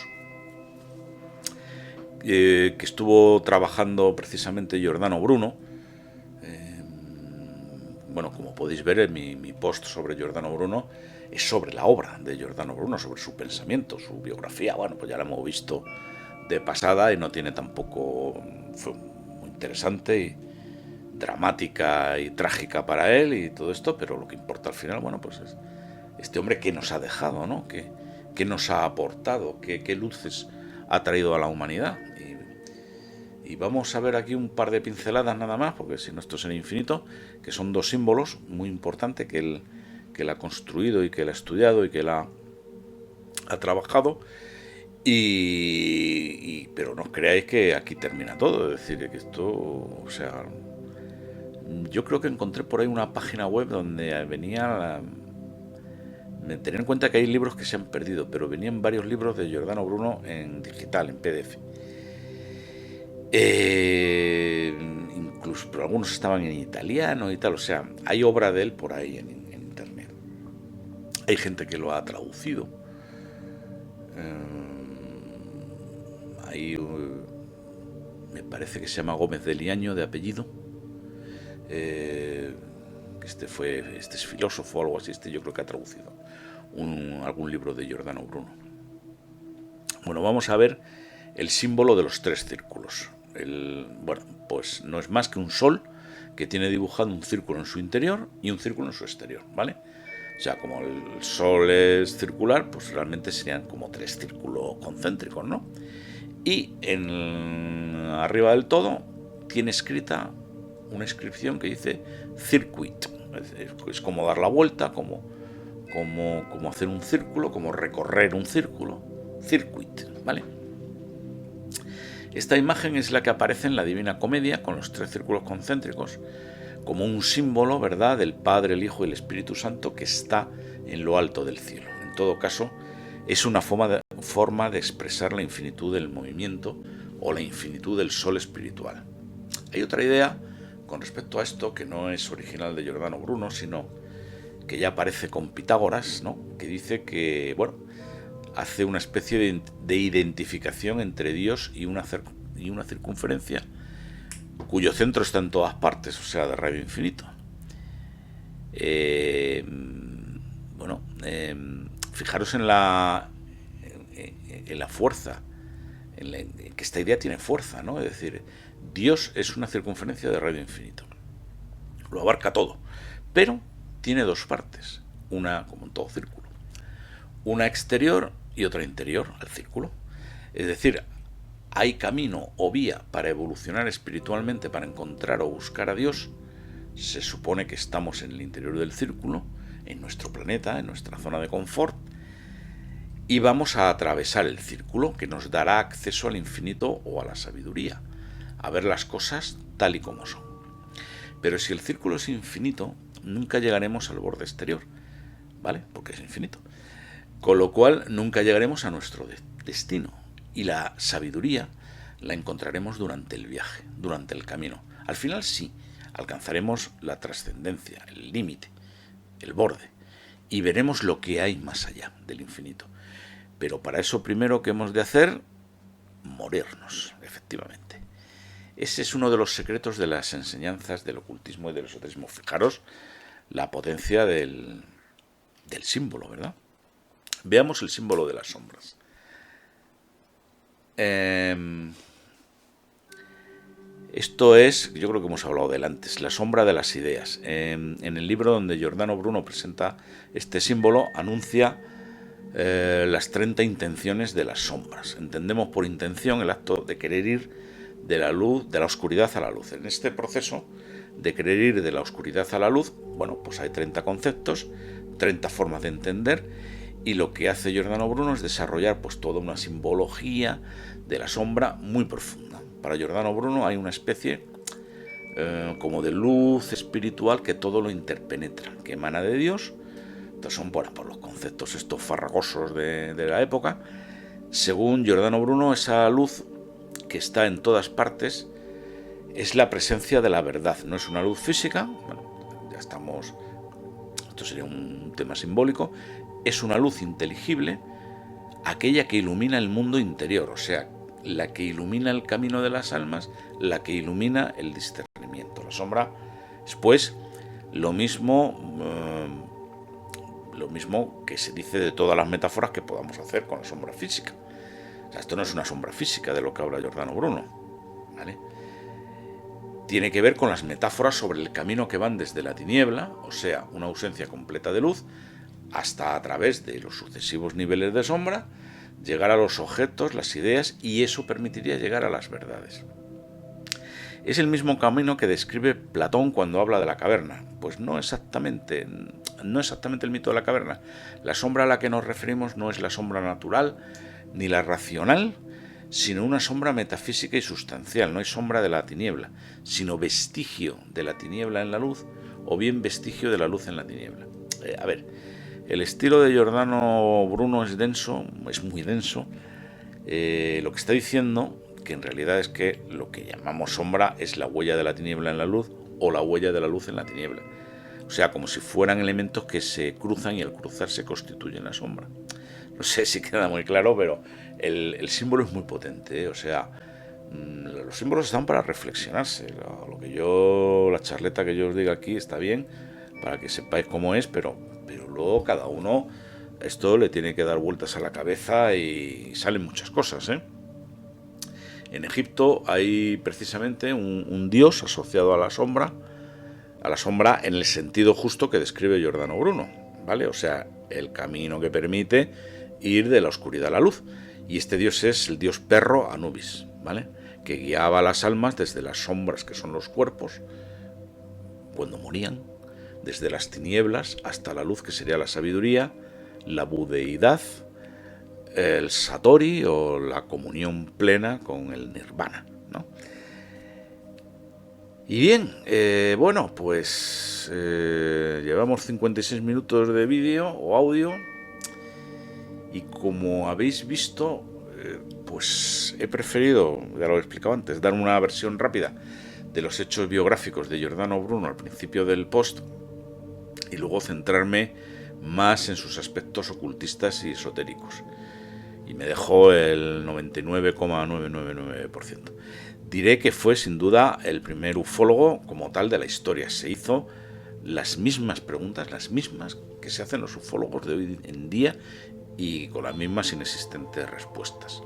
que estuvo trabajando precisamente Giordano Bruno. Bueno, como podéis ver en mi post sobre Giordano Bruno, es sobre la obra de Giordano Bruno, sobre su pensamiento, su biografía. Bueno, pues ya la hemos visto de pasada y no tiene tampoco... Fue muy interesante y dramática y trágica para él y todo esto, pero lo que importa al final, bueno, pues es este hombre que nos ha dejado, ¿no? Que nos ha aportado, qué luces ha traído a la humanidad. Y vamos a ver aquí un par de pinceladas nada más, porque si no esto será infinito, que son dos símbolos muy importantes que él ha construido y que él ha estudiado y que él ha trabajado. Pero no os creáis que aquí termina todo, es decir, que esto, o sea, Yo creo que encontré por ahí una página web donde venía... Tener en cuenta que hay libros que se han perdido, pero venían varios libros de Giordano Bruno en digital, en PDF. Incluso, pero algunos estaban en italiano y tal, o sea, hay obra de él por ahí en internet. Hay gente que lo ha traducido. Hay, me parece que se llama Gómez de Liaño de apellido. Este es filósofo o algo así. Yo creo que ha traducido algún libro de Giordano Bruno. Bueno, vamos a ver el símbolo de los tres círculos. Bueno, pues no es más que un sol que tiene dibujado un círculo en su interior y un círculo en su exterior, ¿vale? O sea, como el sol es circular, pues realmente serían como tres círculos concéntricos, ¿no? Y arriba del todo tiene escrita una inscripción que dice Circuit. Es como dar la vuelta, como hacer un círculo, como recorrer un círculo. Circuit, ¿vale? Esta imagen es la que aparece en la Divina Comedia con los tres círculos concéntricos como un símbolo, ¿verdad?, del Padre, el Hijo y el Espíritu Santo que está en lo alto del cielo. En todo caso, es una forma de expresar la infinitud del movimiento o la infinitud del sol espiritual. Hay otra idea con respecto a esto que no es original de Giordano Bruno, sino que ya aparece con Pitágoras, ¿no?, que dice que, bueno, hace una especie de identificación entre Dios y una circunferencia cuyo centro está en todas partes, o sea, de radio infinito. Fijaros en la fuerza, que esta idea tiene fuerza, ¿no? Es decir, Dios es una circunferencia de radio infinito. Lo abarca todo, pero tiene dos partes, una, como en todo círculo, una exterior y otra interior al círculo. Es decir, hay camino o vía para evolucionar espiritualmente, para encontrar o buscar a Dios. Se supone que estamos en el interior del círculo, en nuestro planeta, en nuestra zona de confort, y vamos a atravesar el círculo que nos dará acceso al infinito o a la sabiduría, a ver las cosas tal y como son. Pero si el círculo es infinito, nunca llegaremos al borde exterior, ¿vale? Porque es infinito. Con lo cual nunca llegaremos a nuestro destino. Y la sabiduría la encontraremos durante el viaje, durante el camino. Al final sí, alcanzaremos la trascendencia, el límite, el borde, y veremos lo que hay más allá del infinito. Pero para eso primero que hemos de hacer, morirnos, efectivamente. Ese es uno de los secretos de las enseñanzas del ocultismo y del esoterismo. Fijaros la potencia del símbolo, ¿verdad? Veamos el símbolo de las sombras. Esto es, yo creo que hemos hablado de él antes, la sombra de las ideas. En el libro donde Giordano Bruno presenta este símbolo, anuncia las 30 intenciones de las sombras. Entendemos por intención el acto de querer ir de la luz, de la oscuridad a la luz. En este proceso de querer ir de la oscuridad a la luz, bueno, pues hay 30 conceptos, 30 formas de entender, y lo que hace Giordano Bruno es desarrollar pues toda una simbología de la sombra muy profunda. Para Giordano Bruno hay una especie como de luz espiritual que todo lo interpenetra, que emana de Dios. Estos son, bueno, por los conceptos estos farragosos de la época. Según Giordano Bruno, esa luz que está en todas partes es la presencia de la verdad. No es una luz física, bueno, ya estamos, esto sería un tema simbólico. Es una luz inteligible, aquella que ilumina el mundo interior, o sea, la que ilumina el camino de las almas, la que ilumina el discernimiento. La sombra es, pues, lo mismo que se dice de todas las metáforas que podamos hacer con la sombra física. O sea, esto no es una sombra física de lo que habla Giordano Bruno, ¿vale? Tiene que ver con las metáforas sobre el camino que van desde la tiniebla, o sea, una ausencia completa de luz, hasta a través de los sucesivos niveles de sombra, llegar a los objetos, las ideas, y eso permitiría llegar a las verdades. Es el mismo camino que describe Platón cuando habla de la caverna. Pues no exactamente el mito de la caverna. La sombra a la que nos referimos no es la sombra natural ni la racional, sino una sombra metafísica y sustancial. No hay sombra de la tiniebla, sino vestigio de la tiniebla en la luz, o bien vestigio de la luz en la tiniebla. A ver, el estilo de Giordano Bruno es denso, es muy denso. Lo que está diciendo, que en realidad es que lo que llamamos sombra es la huella de la tiniebla en la luz o la huella de la luz en la tiniebla. O sea, como si fueran elementos que se cruzan y al cruzarse constituyen la sombra. No sé si queda muy claro, pero el símbolo es muy potente, ¿eh? O sea, los símbolos están para reflexionarse. La charleta que yo os diga aquí está bien para que sepáis cómo es, pero luego cada uno esto le tiene que dar vueltas a la cabeza y salen muchas cosas, ¿eh? En Egipto hay precisamente un dios asociado a la sombra en el sentido justo que describe Giordano Bruno, ¿vale? O sea, el camino que permite ir de la oscuridad a la luz. Y este dios es el dios perro Anubis, ¿vale? Que guiaba a las almas desde las sombras, que son los cuerpos, cuando morían, desde las tinieblas hasta la luz, que sería la sabiduría, la budeidad, el satori o la comunión plena con el nirvana, ¿no? Y bien, bueno, pues llevamos 56 minutos de vídeo o audio y como habéis visto, pues he preferido, ya lo he explicado antes, dar una versión rápida de los hechos biográficos de Giordano Bruno al principio del post y luego centrarme más en sus aspectos ocultistas y esotéricos. Y me dejó el 99,999%. Diré que fue sin duda el primer ufólogo como tal de la historia. Se hizo las mismas preguntas, las mismas que se hacen los ufólogos de hoy en día y con las mismas inexistentes respuestas.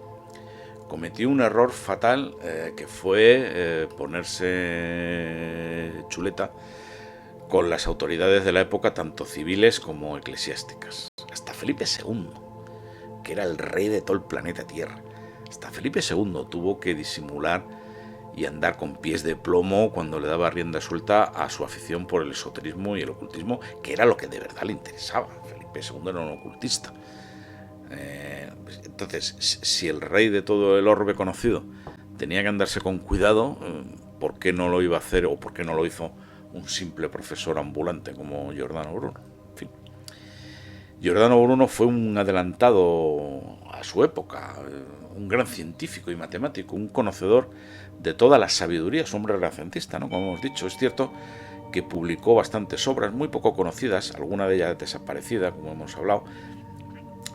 Cometió un error fatal que fue ponerse chuleta con las autoridades de la época, tanto civiles como eclesiásticas. Hasta Felipe II, que era el rey de todo el planeta Tierra, hasta Felipe II tuvo que disimular y andar con pies de plomo cuando le daba rienda suelta a su afición por el esoterismo y el ocultismo, que era lo que de verdad le interesaba. Felipe II era un ocultista. Entonces, si el rey de todo el orbe conocido tenía que andarse con cuidado, ¿por qué no lo iba a hacer o por qué no lo hizo un simple profesor ambulante como Giordano Bruno? En fin. Giordano Bruno fue un adelantado a su época, un gran científico y matemático, un conocedor de toda la sabiduría, es un hombre renacentista, ¿no? Como hemos dicho, es cierto que publicó bastantes obras muy poco conocidas, alguna de ellas desaparecida, como hemos hablado.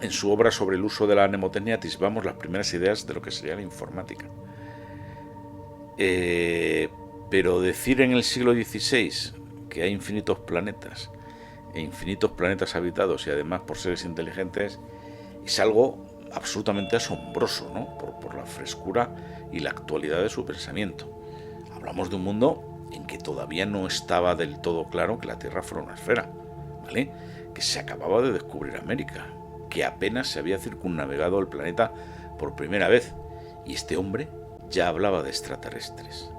En su obra sobre el uso de la mnemotecnia atisbamos las primeras ideas de lo que sería la informática. Pero decir en el siglo XVI que hay infinitos planetas e infinitos planetas habitados y además por seres inteligentes es algo absolutamente asombroso, ¿no? Por la frescura y la actualidad de su pensamiento. Hablamos de un mundo en que todavía no estaba del todo claro que la Tierra fuera una esfera, ¿vale? Que se acababa de descubrir América, que apenas se había circunnavegado el planeta por primera vez, y este hombre ya hablaba de extraterrestres.